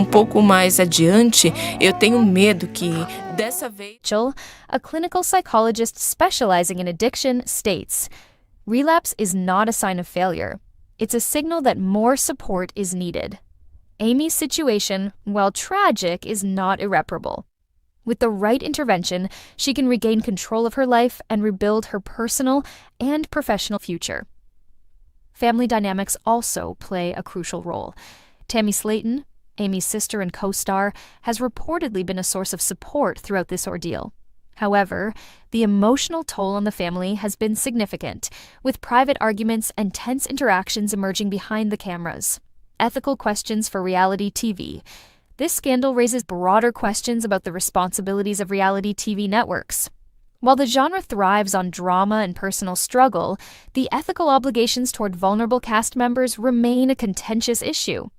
pouco mais adiante, eu tenho medo que dessa vez. A clinical psychologist specializing in addiction, states, "Relapse is not a sign of failure. It's a signal that more support is needed. Amy's situation, while tragic, is not irreparable. With the right intervention, she can regain control of her life and rebuild her personal and professional future." Family dynamics also play a crucial role. Tammy Slaton, Amy's sister and co-star, has reportedly been a source of support throughout this ordeal. However, the emotional toll on the family has been significant, with private arguments and tense interactions emerging behind the cameras. Ethical questions for reality TV. This scandal raises broader questions about the responsibilities of reality TV networks. While the genre thrives on drama and personal struggle, the ethical obligations toward vulnerable cast members remain a contentious issue.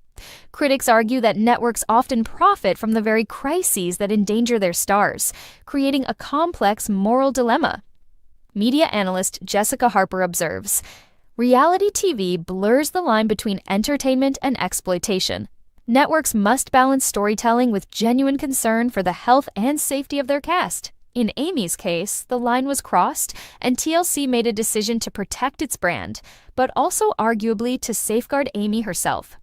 Critics argue that networks often profit from the very crises that endanger their stars, creating a complex moral dilemma. Media analyst Jessica Harper observes, "Reality TV blurs the line between entertainment and exploitation. Networks must balance storytelling with genuine concern for the health and safety of their cast. In Amy's case, the line was crossed, and TLC made a decision to protect its brand, but also arguably to safeguard Amy herself."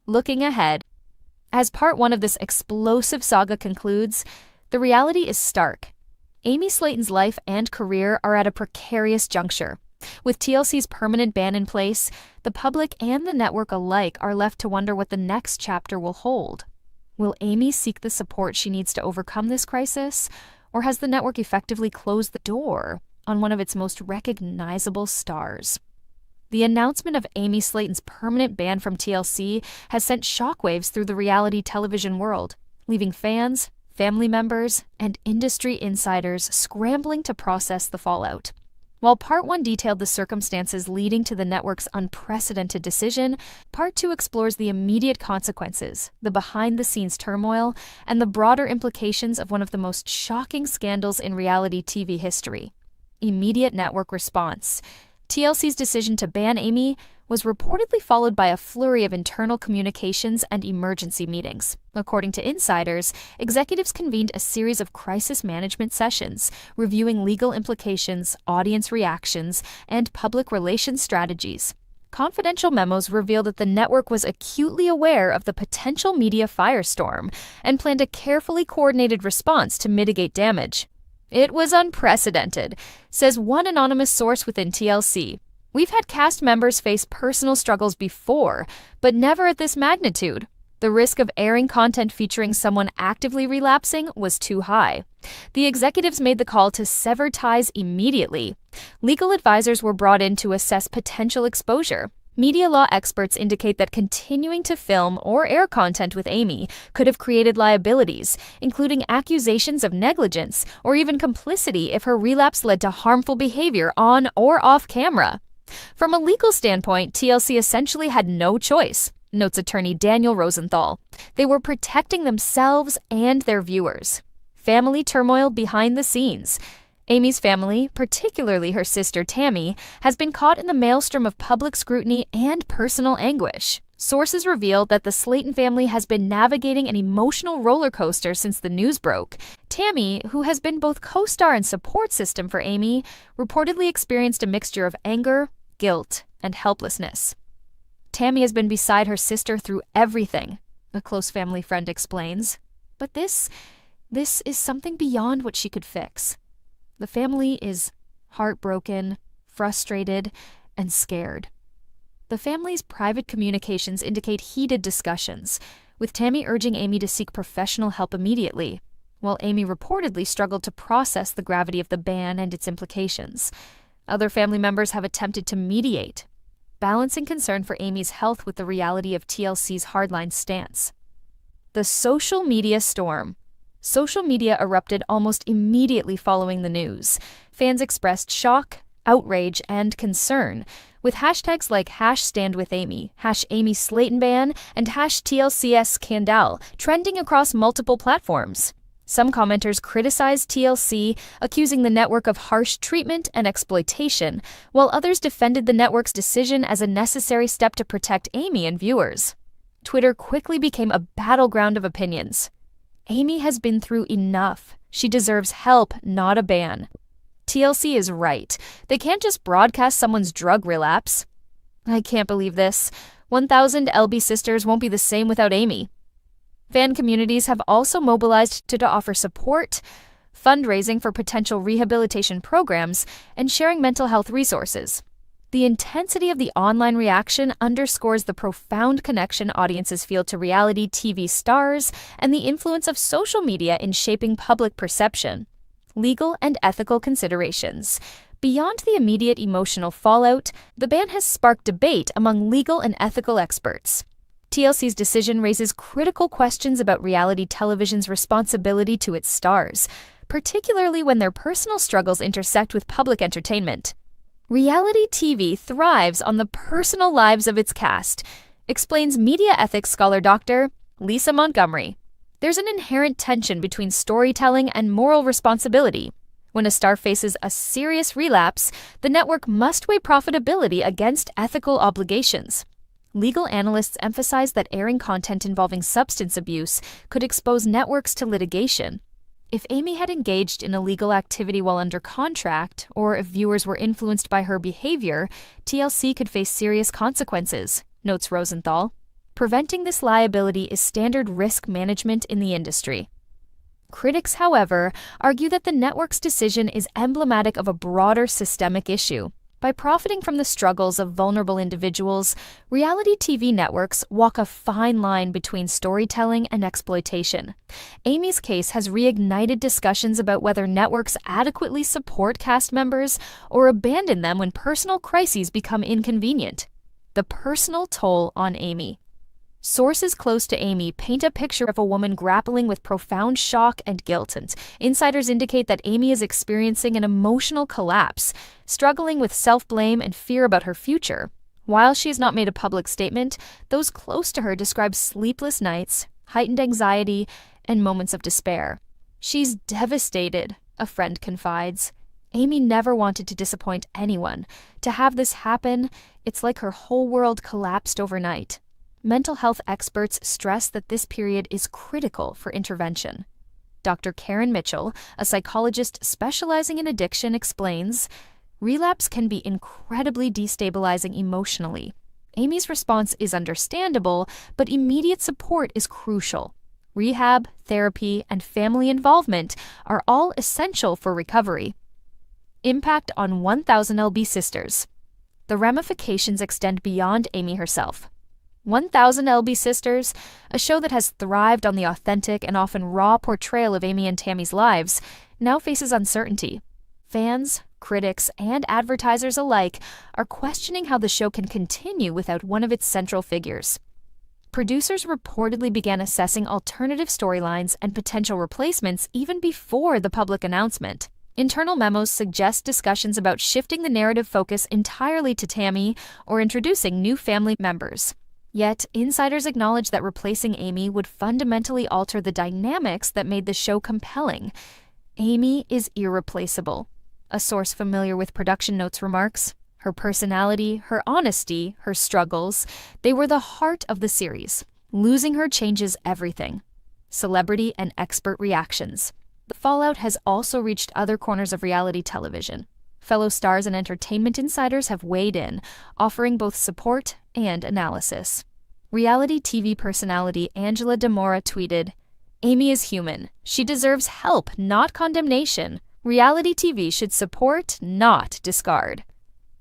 Looking ahead, as part one of this explosive saga concludes, the reality is stark. Amy Slaton's life and career are at a precarious juncture. With TLC's permanent ban in place, the public and the network alike are left to wonder what the next chapter will hold. Will Amy seek the support she needs to overcome this crisis? Or has the network effectively closed the door on one of its most recognizable stars? The announcement of Amy Slaton's permanent ban from TLC has sent shockwaves through the reality television world, leaving fans, family members, and industry insiders scrambling to process the fallout. While Part 1 detailed the circumstances leading to the network's unprecedented decision, Part 2 explores the immediate consequences, the behind-the-scenes turmoil, and the broader implications of one of the most shocking scandals in reality TV history. Immediate network response. TLC's decision to ban Amy was reportedly followed by a flurry of internal communications and emergency meetings. According to insiders, executives convened a series of crisis management sessions, reviewing legal implications, audience reactions, and public relations strategies. Confidential memos reveal that the network was acutely aware of the potential media firestorm and planned a carefully coordinated response to mitigate damage. "It was unprecedented," says one anonymous source within TLC. "We've had cast members face personal struggles before, but never at this magnitude. The risk of airing content featuring someone actively relapsing was too high. The executives made the call to sever ties immediately. Legal advisors were brought in to assess potential exposure. Media law experts indicate that continuing to film or air content with Amy could have created liabilities, including accusations of negligence or even complicity if her relapse led to harmful behavior on or off camera. From a legal standpoint, TLC essentially had no choice," notes attorney Daniel Rosenthal. "They were protecting themselves and their viewers." Family turmoil behind the scenes. Amy's family, particularly her sister Tammy, has been caught in the maelstrom of public scrutiny and personal anguish. Sources reveal that the Slaton family has been navigating an emotional roller coaster since the news broke. Tammy, who has been both co-star and support system for Amy, reportedly experienced a mixture of anger, guilt, and helplessness. "Tammy has been beside her sister through everything," a close family friend explains. "But this is something beyond what she could fix." The family is heartbroken, frustrated, and scared. The family's private communications indicate heated discussions, with Tammy urging Amy to seek professional help immediately, while Amy reportedly struggled to process the gravity of the ban and its implications. Other family members have attempted to mediate, balancing concern for Amy's health with the reality of TLC's hardline stance. The social media storm. Social media erupted almost immediately following the news. Fans expressed shock, outrage, and concern, with hashtags like #StandWithAmy, #AmySlatonBan, and #TLCScandal trending across multiple platforms. Some commenters criticized TLC, accusing the network of harsh treatment and exploitation, while others defended the network's decision as a necessary step to protect Amy and viewers. Twitter quickly became a battleground of opinions. Amy has been through enough. She deserves help, not a ban. TLC is right. They can't just broadcast someone's drug relapse. I can't believe this. 1,000 LB sisters won't be the same without Amy. Fan communities have also mobilized to offer support, fundraising for potential rehabilitation programs, and sharing mental health resources. The intensity of the online reaction underscores the profound connection audiences feel to reality TV stars and the influence of social media in shaping public perception. Legal and ethical considerations. Beyond the immediate emotional fallout, the ban has sparked debate among legal and ethical experts. TLC's decision raises critical questions about reality television's responsibility to its stars, particularly when their personal struggles intersect with public entertainment. Reality TV thrives on the personal lives of its cast, explains media ethics scholar Dr. Lisa Montgomery. There's an inherent tension between storytelling and moral responsibility. When a star faces a serious relapse, the network must weigh profitability against ethical obligations. Legal analysts emphasize that airing content involving substance abuse could expose networks to litigation. If Amy had engaged in illegal activity while under contract, or if viewers were influenced by her behavior, TLC could face serious consequences, notes Rosenthal. Preventing this liability is standard risk management in the industry. Critics, however, argue that the network's decision is emblematic of a broader systemic issue. By profiting from the struggles of vulnerable individuals, reality TV networks walk a fine line between storytelling and exploitation. Amy's case has reignited discussions about whether networks adequately support cast members or abandon them when personal crises become inconvenient. The personal toll on Amy. Sources close to Amy paint a picture of a woman grappling with profound shock and guilt, and insiders indicate that Amy is experiencing an emotional collapse, struggling with self-blame and fear about her future. While she has not made a public statement, those close to her describe sleepless nights, heightened anxiety, and moments of despair. She's devastated, a friend confides. Amy never wanted to disappoint anyone. To have this happen, it's like her whole world collapsed overnight. Mental health experts stress that this period is critical for intervention. Dr. Karen Mitchell, a psychologist specializing in addiction, explains, relapse can be incredibly destabilizing emotionally. Amy's response is understandable, but immediate support is crucial. Rehab, therapy, and family involvement are all essential for recovery. Impact on 1,000 LB sisters. The ramifications extend beyond Amy herself. 1,000 LB Sisters, a show that has thrived on the authentic and often raw portrayal of Amy and Tammy's lives, now faces uncertainty. Fans, critics, and advertisers alike are questioning how the show can continue without one of its central figures. Producers reportedly began assessing alternative storylines and potential replacements even before the public announcement. Internal memos suggest discussions about shifting the narrative focus entirely to Tammy or introducing new family members. Yet, insiders acknowledge that replacing Amy would fundamentally alter the dynamics that made the show compelling. Amy is irreplaceable. A source familiar with production notes remarks, her personality, her honesty, her struggles, they were the heart of the series. Losing her changes everything. Celebrity and expert reactions. The fallout has also reached other corners of reality television. Fellow stars and entertainment insiders have weighed in, offering both support and analysis. Reality TV personality Angela Demora tweeted, Amy is human. She deserves help, not condemnation. Reality TV should support, not discard.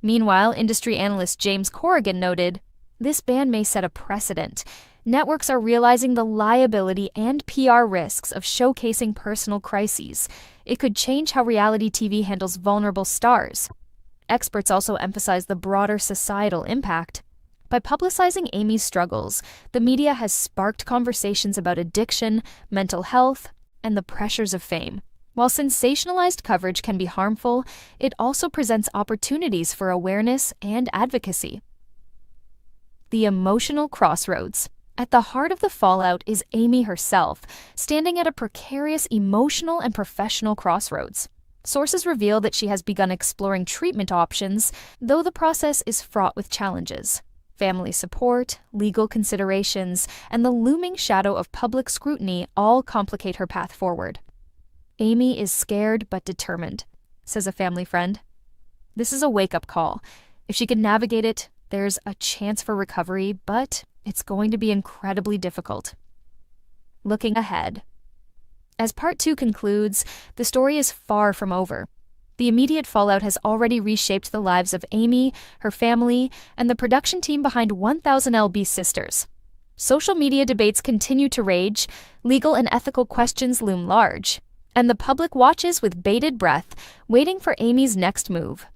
Meanwhile, industry analyst James Corrigan noted, this ban may set a precedent. Networks are realizing the liability and PR risks of showcasing personal crises. It could change how reality TV handles vulnerable stars. Experts also emphasize the broader societal impact. By publicizing Amy's struggles, the media has sparked conversations about addiction, mental health, and the pressures of fame. While sensationalized coverage can be harmful, it also presents opportunities for awareness and advocacy. The emotional crossroads. At the heart of the fallout is Amy herself, standing at a precarious emotional and professional crossroads. Sources reveal that she has begun exploring treatment options, though the process is fraught with challenges. Family support, legal considerations, and the looming shadow of public scrutiny all complicate her path forward. Amy is scared but determined, says a family friend. This is a wake-up call. If she can navigate it, there's a chance for recovery, but it's going to be incredibly difficult. Looking ahead. As part 2 concludes, the story is far from over. The immediate fallout has already reshaped the lives of Amy, her family, and the production team behind 1000 lb Sisters. Social media debates continue to rage, legal and ethical questions loom large, and the public watches with bated breath, waiting for Amy's next move.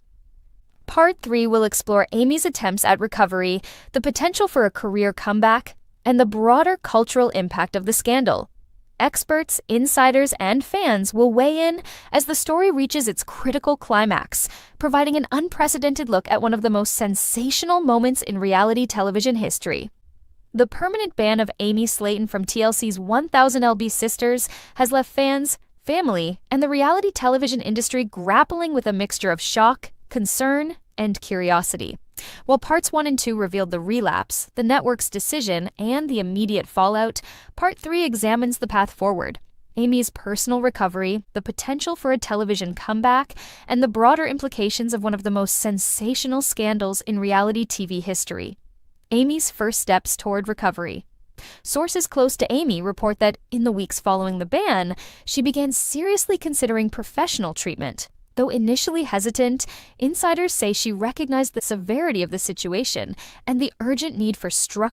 Part 3 will explore Amy's attempts at recovery, the potential for a career comeback, and the broader cultural impact of the scandal. Experts, insiders, and fans will weigh in as the story reaches its critical climax, providing an unprecedented look at one of the most sensational moments in reality television history. The permanent ban of Amy Slaton from TLC's 1000 lb Sisters has left fans, family, and the reality television industry grappling with a mixture of shock, concern, and curiosity. While parts 1 and 2 revealed the relapse, the network's decision, and the immediate fallout, part 3 examines the path forward, Amy's personal recovery, the potential for a television comeback, and the broader implications of one of the most sensational scandals in reality TV history. Amy's first steps toward recovery. Sources close to Amy report that in the weeks following the ban, she began seriously considering professional treatment. Though initially hesitant, insiders say she recognized the severity of the situation and the urgent need for structure